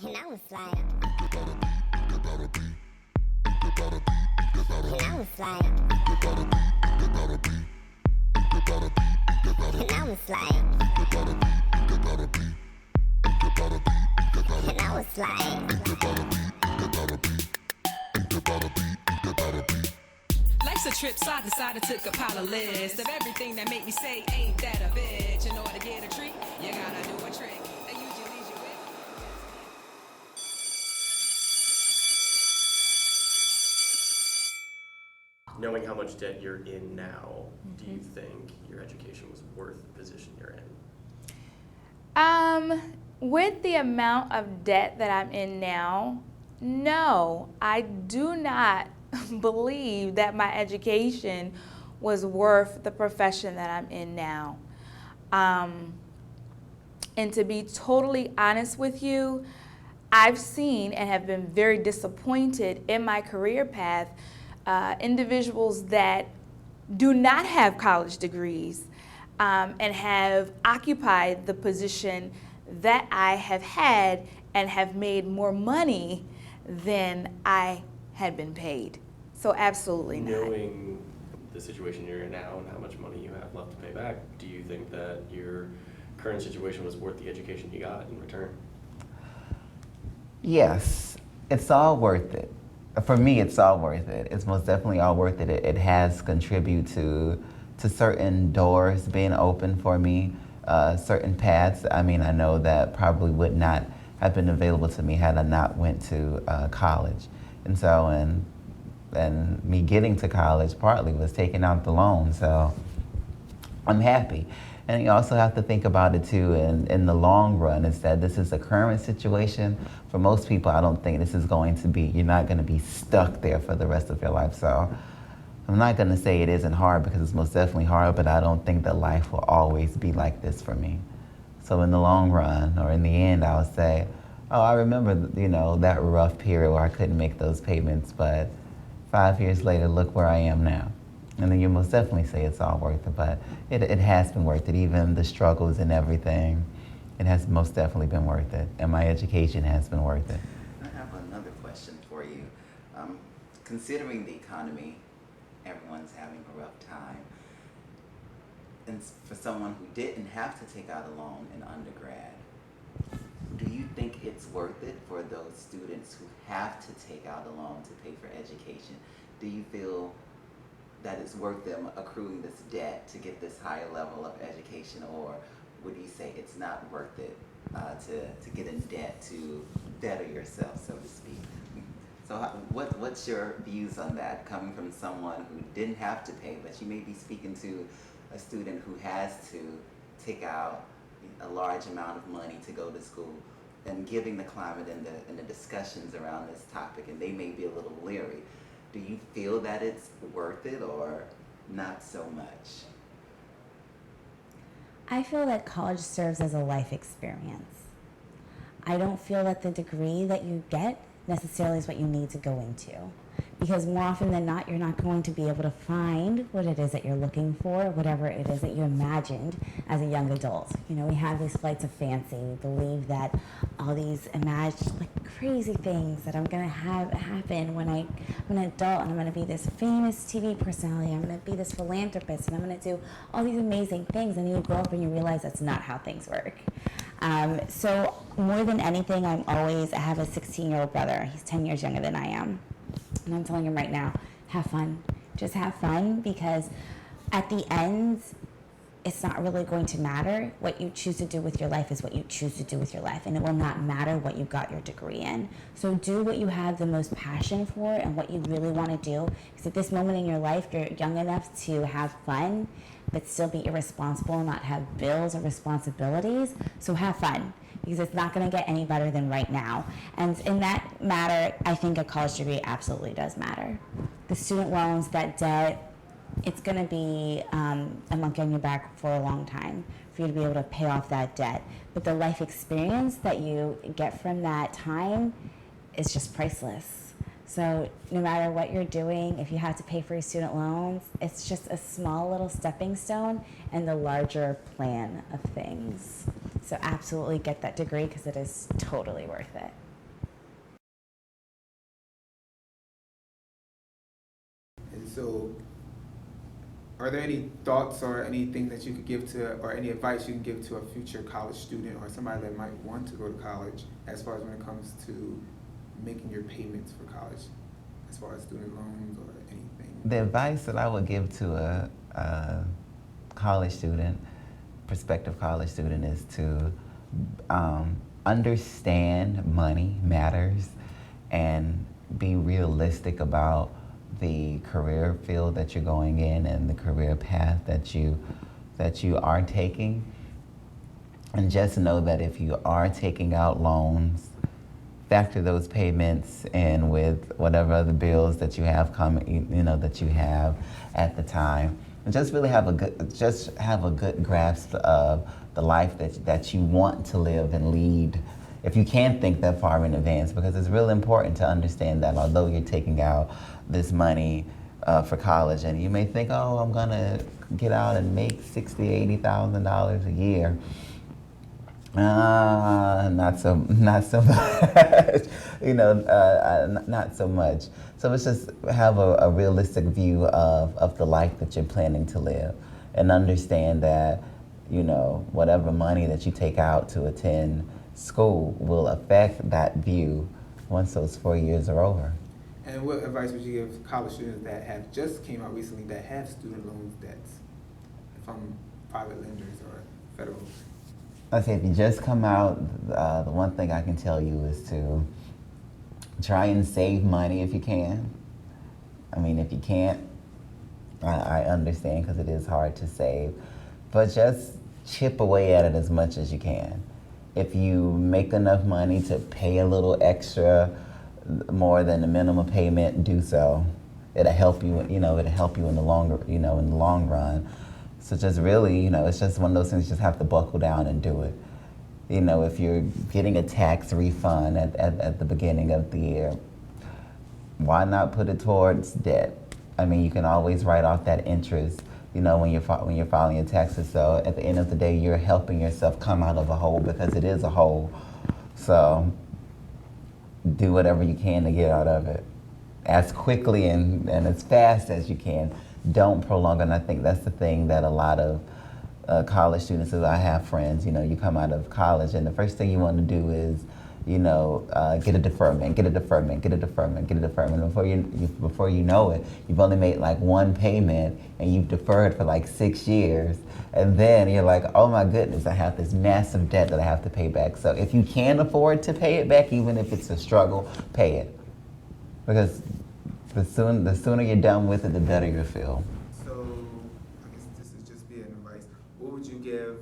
And I was like, and I was like, and I was like, and I was like. Life's a trip, so I decided to compile a list of everything that make me say, ain't that a bitch? In order to get a treat, you gotta do a trick. That usually leaves you with. Knowing how much debt you're in now, do you think your education was worth the position you're in? With the amount of debt that I'm in now, no, I do not believe that my education was worth the profession that I'm in now. And to be totally honest with you, I've seen and have been very disappointed in my career path, individuals that do not have college degrees and have occupied the position that I have had and have made more money than I had been paid. So absolutely not. Knowing the situation you're in now and how much money you have left to pay back, do you think that your current situation was worth the education you got in return? Yes, it's all worth it. For me, it's all worth it. It's most definitely all worth it. It has contributed to certain doors being open for me, certain paths. I mean, I know that probably would not have been available to me had I not went to college. And so, and me getting to college partly was taking out the loan. So I'm happy. And you also have to think about it too in the long run, is that this is a current situation. For most people, I don't think this is going to be, you're not going to be stuck there for the rest of your life. So I'm not going to say it isn't hard, because it's most definitely hard, but I don't think that life will always be like this for me. So in the long run, or in the end, I would say, oh, I remember, that rough period where I couldn't make those payments, but 5 years later, look where I am now. And then you most definitely say it's all worth it, but it has been worth it. Even the struggles and everything, it has most definitely been worth it. And my education has been worth it. I have another question for you. Considering the economy, everyone's having a rough time. And for someone who didn't have to take out a loan in undergrad, do you think it's worth it for those students who have to take out a loan to pay for education? Do you feel that it's worth them accruing this debt to get this higher level of education, or would you say it's not worth it to get in debt to better yourself, so to speak? So what's your views on that, coming from someone who didn't have to pay, but you may be speaking to a student who has to take out a large amount of money to go to school, and giving the climate and the discussions around this topic, and they may be a little leery. Do you feel that it's worth it or not so much? I feel that college serves as a life experience. I don't feel that the degree that you get necessarily is what you need to go into. Because more often than not, you're not going to be able to find what it is that you're looking for, whatever it is that you imagined as a young adult. We have these flights of fancy. We believe that all these imagined crazy things that I'm going to have happen when I'm an adult, and I'm going to be this famous TV personality, I'm going to be this philanthropist, and I'm going to do all these amazing things. And you grow up and you realize that's not how things work. So more than anything, I have a 16-year-old brother. He's 10 years younger than I am. And I'm telling him right now, have fun. Just have fun, because at the end, it's not really going to matter. What you choose to do with your life is what you choose to do with your life, and it will not matter what you got your degree in. So do what you have the most passion for and what you really want to do, because at this moment in your life, you're young enough to have fun, but still be irresponsible and not have bills or responsibilities. So have fun, because it's not going to get any better than right now. And in that matter, I think a college degree absolutely does matter. The student loans, that debt, it's going to be a monkey on your back for a long time for you to be able to pay off that debt. But the life experience that you get from that time is just priceless. So no matter what you're doing, if you have to pay for your student loans, it's just a small little stepping stone in the larger plan of things. So absolutely get that degree, because it is totally worth it. are there any thoughts or anything that you could give to, or any advice you can give to a future college student or somebody that might want to go to college as far as when it comes to making your payments for college, as far as student loans or anything? The advice that I would give to a college student, prospective college student, is to understand money matters and be realistic about the career field that you're going in and the career path that you are taking. And just know that if you are taking out loans, factor those payments in with whatever other bills that you have coming, that you have at the time. And just really have a good grasp of the life that you want to live and lead, if you can think that far in advance, because it's really important to understand that although you're taking out this money for college, and you may think, oh, I'm gonna get out and make $60,000, $80,000 a year. Not so much. Not so much. So it's just have a realistic view of the life that you're planning to live, and understand that, whatever money that you take out to attend school will affect that view once those 4 years are over. And what advice would you give college students that have just came out recently that have student loan debts from private lenders or federal? I say if you just come out, the one thing I can tell you is to try and save money if you can. I mean, if you can't, I understand, because it is hard to save, but just chip away at it as much as you can. If you make enough money to pay a little extra, more than the minimum payment, do so. It'll help you, it'll help you in the long run. So just really, it's just one of those things you just have to buckle down and do it. If you're getting a tax refund at the beginning of the year, why not put it towards debt? I mean, you can always write off that interest, when you're filing your taxes. So at the end of the day, you're helping yourself come out of a hole, because it is a hole. So do whatever you can to get out of it as quickly and as fast as you can. Don't prolong it. And I think that's the thing that a lot of college students, as I have friends, you come out of college and the first thing you want to do is, get a deferment. Before you know it, you've only made like one payment and you've deferred for like 6 years. And then you're like, oh my goodness, I have this massive debt that I have to pay back. So if you can afford to pay it back, even if it's a struggle, pay it. Because the sooner you're done with it, the better you'll feel. So I guess this is just being advice. What would you give,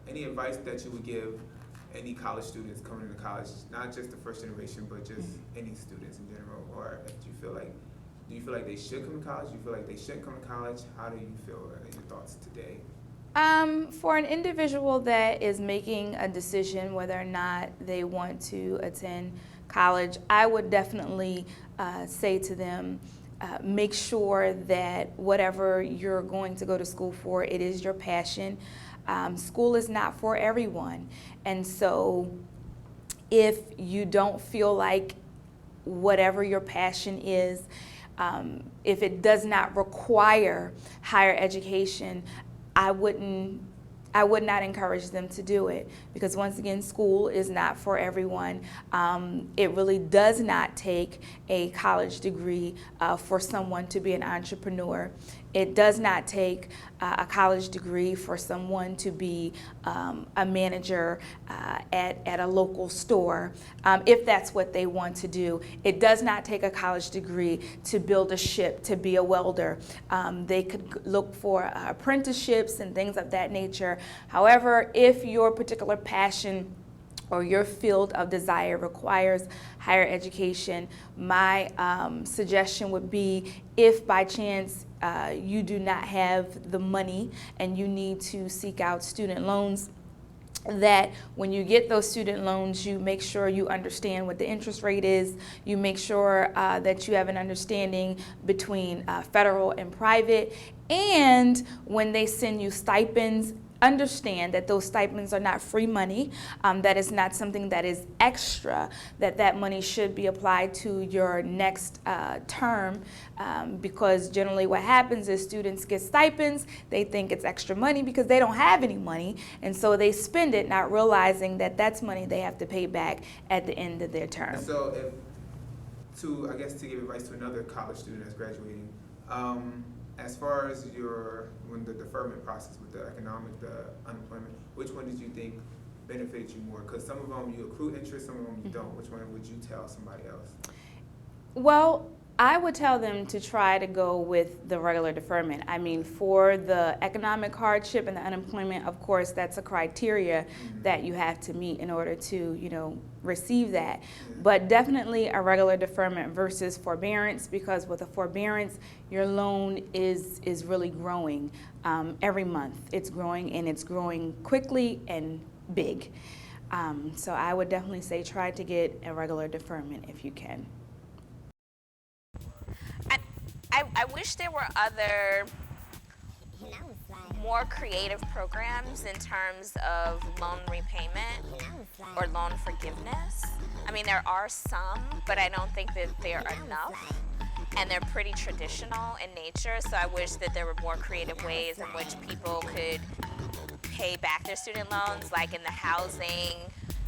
any advice that you would give any college students coming into college, not just the first generation, but just any students in general? Or do you feel like they should come to college? Do you feel like they shouldn't come to college? How do you feel? What are your thoughts today? For an individual that is making a decision whether or not they want to attend college, I would definitely say to them, make sure that whatever you're going to go to school for, it is your passion. School is not for everyone. And so if you don't feel like whatever your passion is, if it does not require higher education, I would not encourage them to do it, because once again, school is not for everyone. It really does not take a college degree for someone to be an entrepreneur. It does not take a college degree for someone to be a manager at a local store, if that's what they want to do. It does not take a college degree to build a ship, to be a welder. They could look for apprenticeships and things of that nature. However, if your particular passion or your field of desire requires higher education, my suggestion would be, if by chance you do not have the money and you need to seek out student loans, that when you get those student loans, you make sure you understand what the interest rate is. You make sure that you have an understanding between federal and private. And when they send you stipends, understand that those stipends are not free money, that is not something that is extra, that money should be applied to your next term, because generally what happens is students get stipends, they think it's extra money because they don't have any money, and so they spend it not realizing that that's money they have to pay back at the end of their term. And so to give advice to another college student that's graduating, as far as when the deferment process with the unemployment, which one did you think benefited you more? Because some of them you accrue interest, some of them you don't. Which one would you tell somebody else? Well, I would tell them to try to go with the regular deferment. I mean, for the economic hardship and the unemployment, of course, that's a criteria that you have to meet in order to, receive that. But definitely a regular deferment versus forbearance, because with a forbearance, your loan is really growing every month. It's growing, and it's growing quickly and big. So I would definitely say try to get a regular deferment if you can. I wish there were other more creative programs in terms of loan repayment or loan forgiveness. I mean, there are some, but I don't think that they're enough, and they're pretty traditional in nature, so I wish that there were more creative ways in which people could pay back their student loans, like in the housing.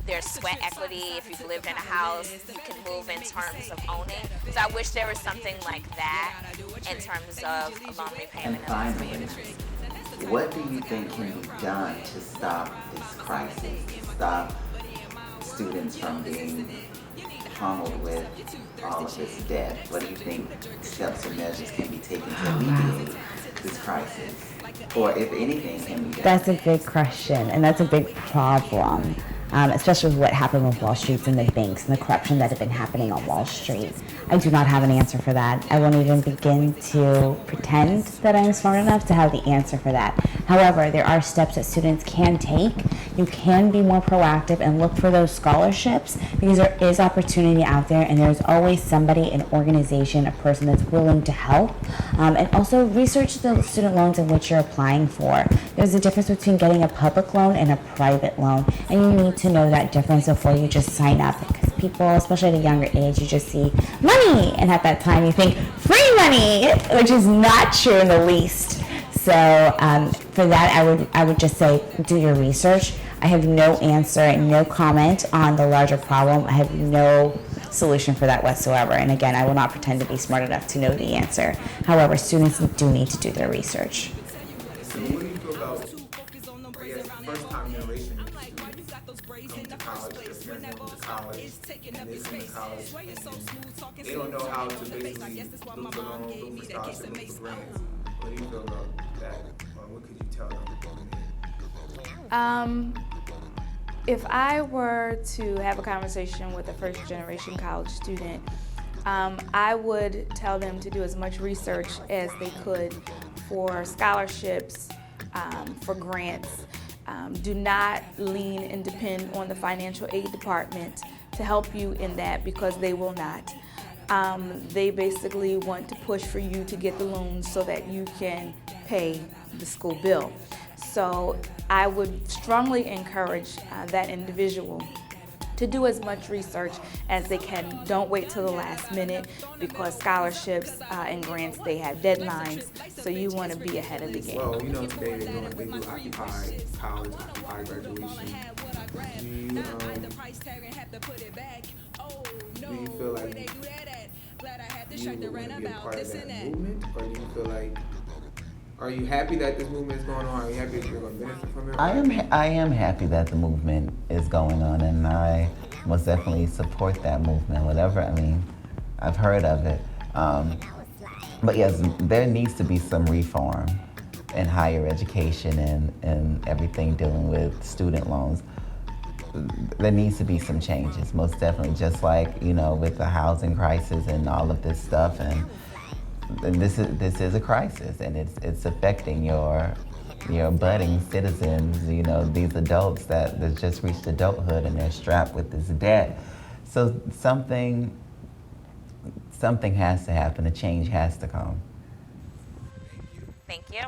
There's sweat equity. If you've lived in a house, you can move in terms of owning. So I wish there was something like that in terms of loan repayment. And finally, what do you think can be done to stop this crisis, to stop students from being pummeled with all of this debt? What do you think steps or measures can be taken to alleviate this crisis? Or if anything can be done? That's a big question, and that's a big problem. Especially with what happened with Wall Street and the banks and the corruption that had been happening on Wall Street. I do not have an answer for that. I won't even begin to pretend that I'm smart enough to have the answer for that. However, there are steps that students can take. You can be more proactive and look for those scholarships, because there is opportunity out there, and there's always somebody, an organization, a person that's willing to help. And also research the student loans in which you're applying for. There's a difference between getting a public loan and a private loan, and you need to know that difference before you just sign up, because people, especially at a younger age, you just see money, and at that time you think free money, which is not true in the least. So for that, I would just say do your research. I have no answer and no comment on the larger problem. I have no solution for that whatsoever. And again, I will not pretend to be smart enough to know the answer. However, students do need to do their research. So what do you feel about, first-time generation students come to college, their parents move to college, and they come to college, and they don't know how to basically look for loans, look for scholarships, look for grants. What do you feel about that? Or what could you tell them going in? If I were to have a conversation with a first-generation college student, I would tell them to do as much research as they could for scholarships, for grants. Do not lean and depend on the financial aid department to help you in that, because they will not. They basically want to push for you to get the loans so that you can pay the school bill. So I would strongly encourage that individual to do as much research as they can. Don't wait till the last minute, because scholarships and grants, they have deadlines, so you want to be ahead of the game. Well, today they do Occupy College, Occupy Graduation. Do you feel like you want to be a part of that movement, or do you feel like, are you happy that this movement is going on? Are you happy that you're going to benefit from it? I am happy that the movement is going on, and I most definitely support that movement. I've heard of it. But yes, there needs to be some reform in higher education and everything dealing with student loans. There needs to be some changes, most definitely, just like, with the housing crisis and all of this stuff. And this is a crisis, and it's affecting your budding citizens, these adults that just reached adulthood, and they're strapped with this debt. So something has to happen, a change has to come. Thank you.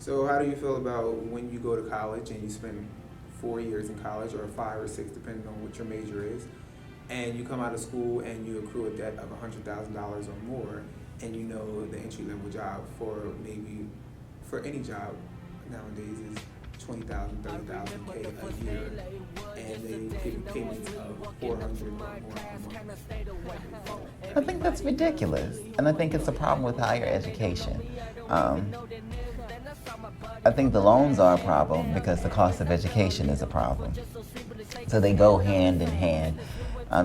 So how do you feel about when you go to college and you spend 4 years in college, or 5 or 6, depending on what your major is, and you come out of school and you accrue a debt of $100,000 or more, and you know the entry-level job for any job nowadays is $20,000, $30,000 a year, and they give you payments of $400 or more per month? I think that's ridiculous, and I think it's a problem with higher education. I think the loans are a problem because the cost of education is a problem. So they go hand in hand.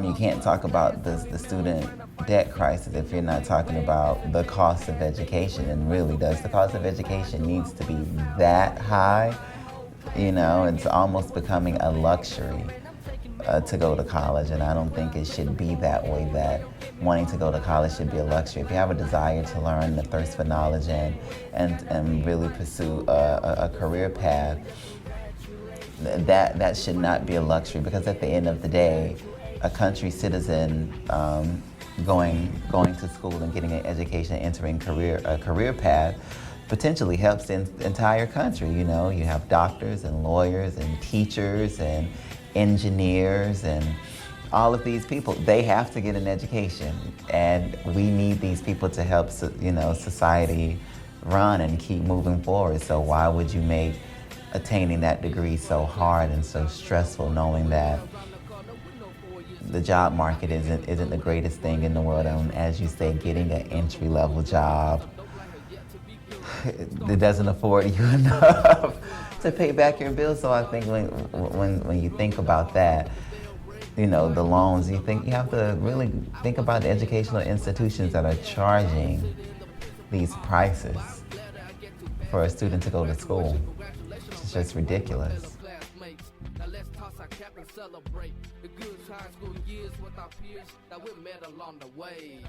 You can't talk about the student debt crisis if you're not talking about the cost of education. And really, does the cost of education needs to be that high? You know, it's almost becoming a luxury to go to college, and I don't think it should be that way, that wanting to go to college should be a luxury. If you have a desire to learn, the thirst for knowledge, and really pursue a career path, that should not be a luxury, because at the end of the day, a country citizen going to school and getting an education, entering a career path, potentially helps the entire country. You know, you have doctors and lawyers and teachers and engineers and all of these people. They have to get an education, and we need these people to help, you know, society run and keep moving forward. So why would you make attaining that degree so hard and so stressful, knowing that the job market isn't the greatest thing in the world? And as you say, getting an entry-level job, it doesn't afford you enough to pay back your bills. So I think when you think about that, you know, the loans, you have to really think about the educational institutions that are charging these prices for a student to go to school. It's just ridiculous. Now let's toss our cap and celebrate the good high school years with our peers that we met along the way.